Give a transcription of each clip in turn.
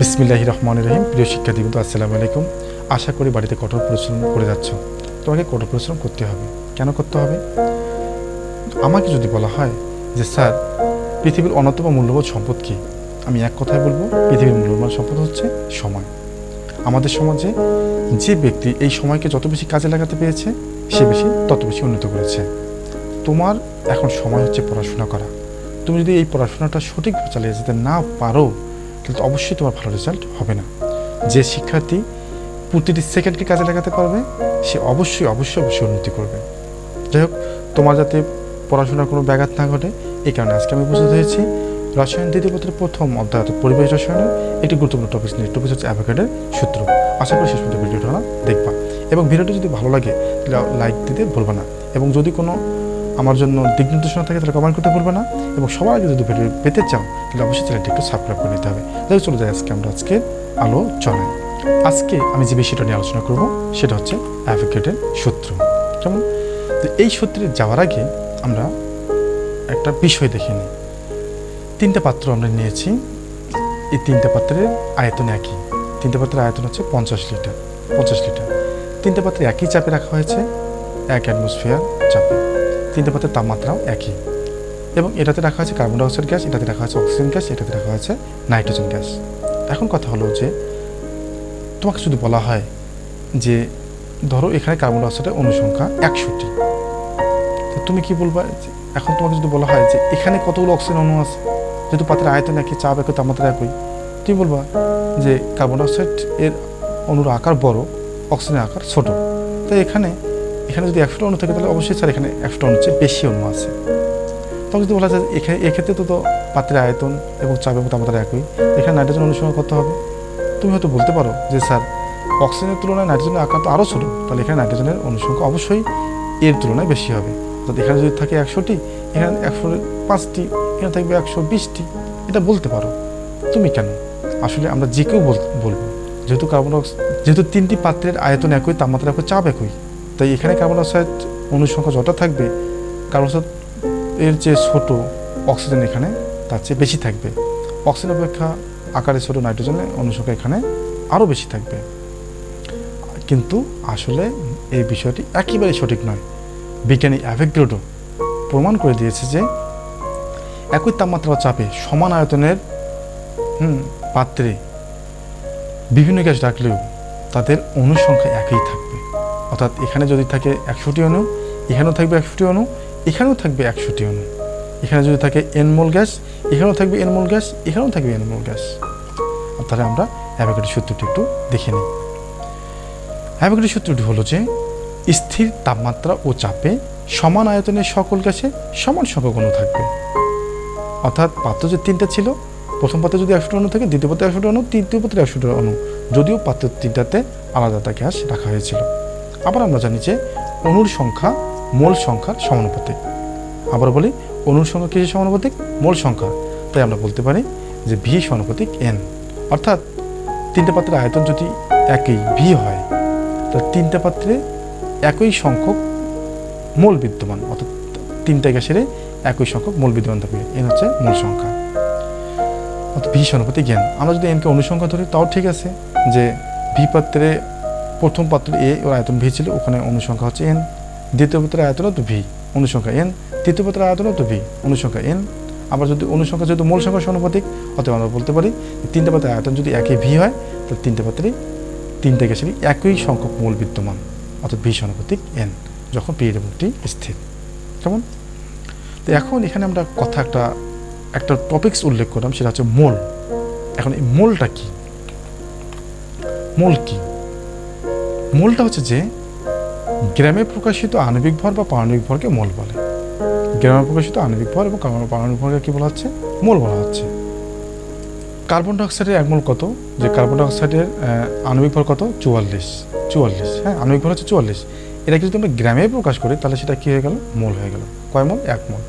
বিসমিল্লাহির রহমানির রহিম। প্রিয় শিক্ষার্থীবৃন্দ, আসসালামু আলাইকুম। আশা করি বাড়িতে কঠোর পরিশ্রম করে যাচ্ছ। তোমাকে কঠোর পরিশ্রম করতে হবে। কেন করতে হবে? আমাকে যদি বলা হয় যে স্যার, পৃথিবীর অন্যতম মূল্যবান সম্পদ কী, আমি এক কথায় বলবো, পৃথিবীর মূল্যবান সম্পদ হচ্ছে সময়। আমাদের সমাজে যে ব্যক্তি এই সময়কে যত বেশি কাজে লাগাতে পেরেছে, সে তত বেশি উন্নত করেছে। তোমার এখন সময় হচ্ছে পড়াশোনা করা। তুমি যদি এই পড়াশোনাটা সঠিকভাবে চালিয়ে যেতে না পারো, তাহলে তো অবশ্যই তোমার ভালো রেজাল্ট হবে না। যে শিক্ষার্থী প্রতিটি সেকেন্ডকে কাজে লাগাতে পারবে, সে অবশ্যই উন্নতি করবে। যাই হোক, তোমার যাতে পড়াশোনার কোনো ব্যাঘাত না ঘটে, এই কারণে আজকে আমি বুঝতে হয়েছি রসায়ন দ্বিতীয় পত্রের প্রথম অধ্যায় অর্থাৎ পরিবেশ রসায়নের একটি গুরুত্বপূর্ণ টপিক নিয়ে। টপিক হচ্ছে অ্যাভোগাড্রোর সূত্র। আশা করি শেষ পর্যন্ত ভিডিওটা দেখবা এবং ভিডিওটি যদি ভালো লাগে তাহলে লাইক দিতে ভুলবে না, এবং যদি কোনো আমার জন্য দিক নির্দেশনা থাকে তাহলে কমেন্ট করতে ভুলবে না, এবং সবার আগে যদি ভিডিও পেতে চাও তাহলে অবশ্যই চ্যানেলটি একটু সাবস্ক্রাইব করে নিতে হবে। যাই চলে যাই আজকে আলোচনায়। আজকে আমি যে বিষয়টা নিয়ে আলোচনা করব সেটা হচ্ছে অ্যাভোগাড্রোর সূত্র। কেমন? তো এই সূত্রে যাওয়ার আগে আমরা একটা বিষয় দেখে নিই। 3টে পাত্র আমরা নিয়েছি। এই 3টে পাত্রের আয়তন একই। 3টে পাত্রের আয়তন হচ্ছে 50 লিটার। 3টে পাত্রে একই চাপে রাখা হয়েছে, 1 অ্যাটমসফিয়ার চাপে। 3টে পাত্রের তাপমাত্রাও একই, এবং এটাতে রাখা হয়েছে কার্বন ডাইঅক্সাইড গ্যাস, এটাতে রাখা হয়েছে অক্সিজেন গ্যাস, এটাতে রাখা হয়েছে নাইট্রোজেন গ্যাস। এখন কথা হলো যে তোমাকে যদি বলা হয় যে ধরো এখানে কার্বন ডাইঅক্সাইডের অনুসংখ্যা 100টি, তো তুমি কি বলবা? এখন তোমাকে যদি বলা হয় যে এখানে কতগুলো অক্সিজেন অণু আছে, যেহেতু পাত্রের আয়তন একই, চাপ একই, তাপমাত্রা একই, তুমি বলবা যে কার্বন ডাইঅক্সাইড এর অণুর আকার বড়, অক্সিজেনের আকার ছোট। তাই এখানে যদি 100টা অণু থাকে তাহলে অবশ্যই স্যার এখানে 100টা অণুর চেয়ে বেশি অণু আছে। তখন যদি বলা যায় এক্ষেত্রে তো পাত্রের আয়তন এবং চাপ এবং তাপমাত্রা একই, এখানে নাইট্রোজেন অনুসংখ্যা কত হবে? তুমি হয়তো বলতে পারো যে স্যার, অক্সিজেনের তুলনায় নাইট্রোজেনের আকার তো আরও ছোটো, তাহলে এখানে নাইট্রোজেনের অনুসংখ্যা অবশ্যই এর তুলনায় বেশি হবে। অর্থাৎ এখানে যদি থাকে 100টি, এখানে 105টি, এখানে থাকবে 120টি। এটা বলতে পারো তুমি। কেন? আসলে আমরা যে কেউ বলবো, যেহেতু 3টি পাত্রের আয়তন একই, তাপমাত্রা একই, চাপ একই, তাই এখানে কার্বন ডাইঅক্সাইড অনুসংখ্যা যত থাকবে, কার্বন ডাইঅক্সাইড এর যে ছোট, অক্সিজেন এখানে তার চেয়ে বেশি থাকবে। অক্সিজেন অপেক্ষা আকারে ছোট নাইট্রোজেনের অনুসংখ্যা এখানে আরও বেশি থাকবে। কিন্তু আসলে এই বিষয়টি একেবারেই সঠিক নয়। বিজ্ঞানী অ্যাভোগাড্রো প্রমাণ করে দিয়েছে যে একই তাপমাত্রা ও চাপে সমান আয়তনের পাত্রে বিভিন্ন গ্যাস রাখলেও তাদের অনুসংখ্যা একই থাকবে। অর্থাৎ এখানে যদি থাকে 100টি অণু, এখানেও থাকবে 100টি অণু, এখানেও থাকবে 100টি অণু। এখানে যদি থাকে n মোল গ্যাস, এখানেও থাকবে n মোল গ্যাস, এখানেও থাকবে n মোল গ্যাস। তাহলে আমরা অ্যাভোগাড্রোর সূত্রটি একটু দেখে নিই। অ্যাভোগাড্রোর সূত্রটি হলো যে স্থির তাপমাত্রা ও চাপে সমান আয়তনের সকল গ্যাসে সমান সংখ্যক অণু থাকবে। অর্থাৎ পাত্র যে 3টা ছিল, প্রথম পাত্রে যদি 100টা অণু থাকে, দ্বিতীয় পাত্রে 100টা অণু, তৃতীয় পাত্রে 100টা অণু, যদিও পাত্র 3টাতে আলাদা আলাদা গ্যাস রাখা হয়েছিল। আবার আমরা জানি যে অণুর সংখ্যা মোল সংখ্যার সমানুপাতিক। আবার বলি, অণুর সংখ্যা কিসের সমানুপাতিক? মোল সংখ্যা। তাই আমরা বলতে পারি যে ভি সমানুপাতিক n। অর্থাৎ 3টে পাত্রের আয়তন যদি একই ভি হয়, তাহলে 3টে পাত্রে একই সংখ্যক মোল বিদ্যমান, অর্থাৎ 3টা গ্যাসের একই সংখ্যক মোল বিদ্যমান থাকবে। n হচ্ছে মোল সংখ্যা, অর্থাৎ ভি সমানুপাতিক n। আমরা যদি nকে অনুসংখ্যা ধরি তাও ঠিক আছে, যে ভি পাত্রে প্রথম পাত্রে এ ওর আয়তন ভি ছিল, ওখানে অনুসংখ্যা হচ্ছে n। দ্বিতীয় পাত্রের আয়তন তো ভি, অনুসংখ্যা n। তৃতীয় পাত্রের আয়তন তো ভি, অনুসংখ্যা n। আবার যদি অনুসংখ্যা যেহেতু মূল সংখ্যা সমানুপাতিক, অতএব আমরা বলতে পারি 3টে পাত্রের আয়তন যদি একই ভি হয়, তাহলে 3টে পাত্রে 3টে গ্যাসেরই একই সংখ্যক মোল বিদ্যমান, অর্থাৎ ভি সমানুপাতিক n, যখন পি এবং টি স্থির। কেমন? তো এখন এখানে আমরা একটা টপিকস উল্লেখ করলাম, সেটা হচ্ছে মোল। এখন এই মোলটা কি? মোলটা হচ্ছে যে গ্রামে প্রকাশিত আণবিক ভর বা পারমাণবিক ভরকে মোল বলে। গ্রামে প্রকাশিত আণবিক ভর এবং পারমাণবিক ভরকে কি বলা হচ্ছে? মোল বলা হচ্ছে। কার্বন ডাইঅক্সাইডের 1 মোল কত? যে কার্বন ডাইঅক্সাইডের আণবিক ভর কত? 44। হ্যাঁ, আণবিক ভর হচ্ছে 44। এটাকে যদি আমরা গ্রামে প্রকাশ করি তাহলে সেটা কি হয়ে গেল? মোল হয়ে গেল। কয় মোল? 1 মোল।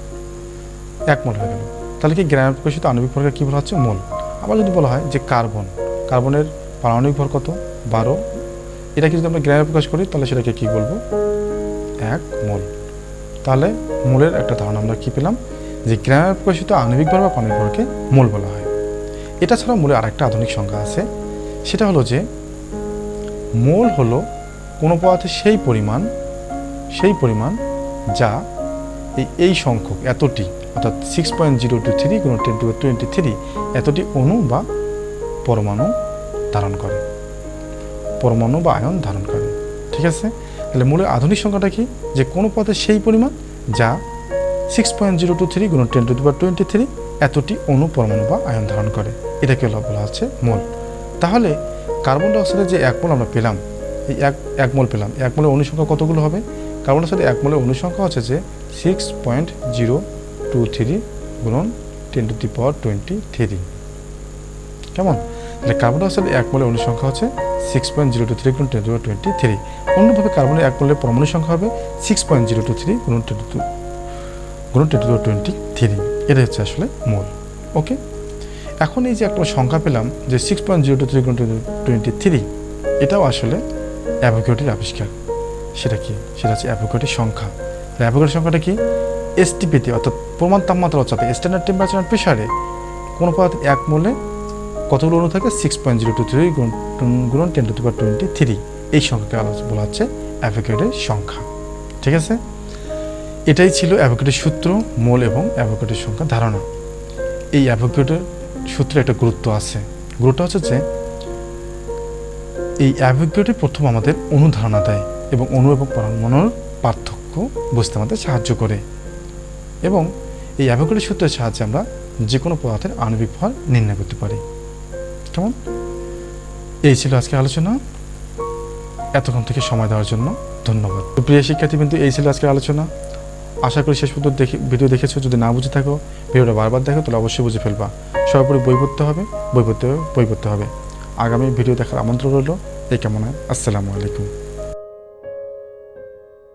1 মোল হয়ে গেল। তাহলে কি গ্রামে প্রকাশিত আণবিক ভরকে কি বলা হচ্ছে? মোল। আবার যদি বলা হয় যে কার্বনের পারমাণবিক ভর কত? 12, এটাকে যদি আমরা গ্রামে প্রকাশ করি তাহলে সেটাকে কি বলবো? 1 মোল। তাহলে মোলের একটা ধারণা আমরা কি পেলাম, যে গ্রামে প্রকাশিত আণবিক ভর বা পারমাণবিক ভরকে মোল বলা হয়। এটা ছাড়াও মোলের আরেকটা আধুনিক সংজ্ঞা আছে, সেটা হলো যে মোল হলো কোনো পদার্থের সেই পরিমাণ যা এই সংখ্যক এতটি, অর্থাৎ 6.023 × 10⁻23 এতটি অণু বা পরমাণু ধারণ করে, পরমাণু বা আয়ন ধারণ করে। ঠিক আছে, তাহলে মোলের আধুনিক সংখ্যাটা কি, যে কোনো পদার্থের সেই পরিমাণ যা 6.023 × 10⁻23 এতটি অণু, পরমাণু বা আয়ন ধারণ করে, এটাকে বলা হচ্ছে মোল। তাহলে কার্বন ডাইঅক্সাইডের যে 1 মোল আমরা পেলাম, এই এক মোল পেলাম, 1 মোলের অণু সংখ্যা কতগুলো হবে? কার্বন ডাইঅক্সাইডের 1 মোলের অণু সংখ্যা হচ্ছে যে 6.023 × 10⁻23। কেমন? তাহলে কার্বন ডাইঅক্সাইডের 1 মোলের অণু সংখ্যা হচ্ছে 6.023 × 10⁻23। অন্যভাবে কার্বনের 1 মোলের পরমাণু সংখ্যা হবে 6.023 × 10⁻23। এটা হচ্ছে আসলে মোল। ওকে, এখন এই যে একটা সংখ্যা পেলাম যে 6.023 × 10⁻23, এটাও আসলে অ্যাভোগাড্রোর আবিষ্কার। সেটা কি? সেটা হচ্ছে অ্যাভোগাড্রোর সংখ্যা। অ্যাভোগাড্রোর সংখ্যাটা কি? এসটিপিতে, অর্থাৎ প্রমাণ তাপমাত্রা অর্থাৎ স্ট্যান্ডার্ড টেম্পারেচার অ্যান্ড প্রেসারে কোনো পদার্থের 1 মোলে কতগুলো অণু থাকে? 6.023 × 10⁻23। এই সংখ্যাকে বলা হচ্ছে অ্যাভোগাড্রোর সংখ্যা। ঠিক আছে, এটাই ছিল অ্যাভোগাড্রোর সূত্র, মোল এবং অ্যাভোগাড্রোর সংখ্যা ধারণা। এই অ্যাভোগাড্রোর সূত্রে একটা গুরুত্ব আছে। গুরুত্ব হচ্ছে যে এই অ্যাভোগাড্রো প্রথম আমাদের অণু ধারণা দেয় এবং অণু এবং পরমাণুর পার্থক্য বুঝতে আমাদের সাহায্য করে, এবং এই অ্যাভোগাড্রোর সূত্রের সাহায্যে আমরা যে কোনো পদার্থের আণবিক ভর নির্ণয় করতে পারি। কেমন? এই ছিল আজকে আলোচনা। এতক্ষণ থেকে সময় দেওয়ার জন্য ধন্যবাদ। তো প্রিয় শিক্ষার্থীবৃন্দ, এই ছিল আজকের আলোচনা। আশা করি শেষ পর্যন্ত ভিডিও দেখেছো। যদি না বুঝে থাকো, ভিডিওটা বারবার দেখো, তাহলে অবশ্যই বুঝে ফেলবা। সর্বোপরি বই পড়তে হবে। আগামী ভিডিও দেখার আমন্ত্রণ রইল। এই কামনায় আসসালামু আলাইকুম।